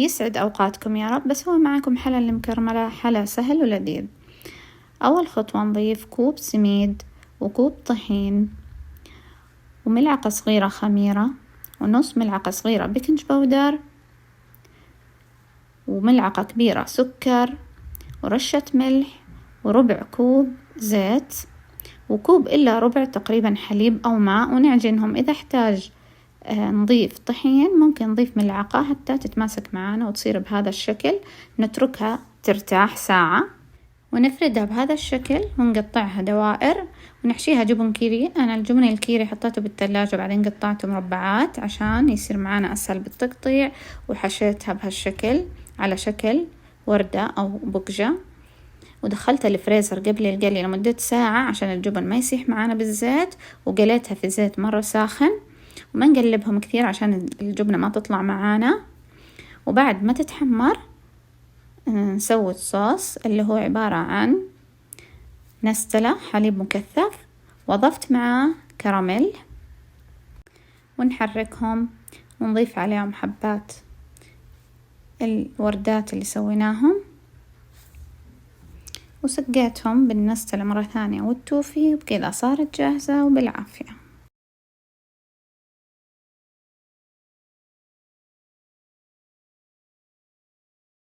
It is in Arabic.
يسعد أوقاتكم يا رب. بسوي معاكم حلا المكرملة، حلا سهل ولذيذ. أول خطوة نضيف كوب سميد وكوب طحين وملعقة صغيرة خميرة ونص ملعقة صغيرة بيكنج باودر وملعقة كبيرة سكر ورشة ملح وربع كوب زيت وكوب إلا ربع تقريبا حليب أو ماء، ونعجنهم. إذا احتاج نضيف طحين ممكن نضيف ملعقة حتى تتماسك معانا وتصير بهذا الشكل. نتركها ترتاح ساعة ونفردها بهذا الشكل ونقطعها دوائر ونحشيها جبن كيري. أنا الجبن الكيري حطيته بالثلاجة وبعدين قطعته مربعات عشان يصير معانا أسهل بالتقطيع، وحشيتها بهالشكل على شكل وردة أو بقجة، ودخلتها الفريزر قبل القلي لمدة ساعة عشان الجبن ما يسيح معانا بالزيت، وقليتها في زيت مرة ساخن وما نقلبهم كثير عشان الجبنة ما تطلع معانا. وبعد ما تتحمر نسوي الصوص اللي هو عبارة عن نستلة حليب مكثف وضفت معاه كراميل، ونحركهم ونضيف عليهم حبات الوردات اللي سويناهم وسقيتهم بالنستلة مرة ثانية والتوفي، وبكذا صارت جاهزة وبالعافية.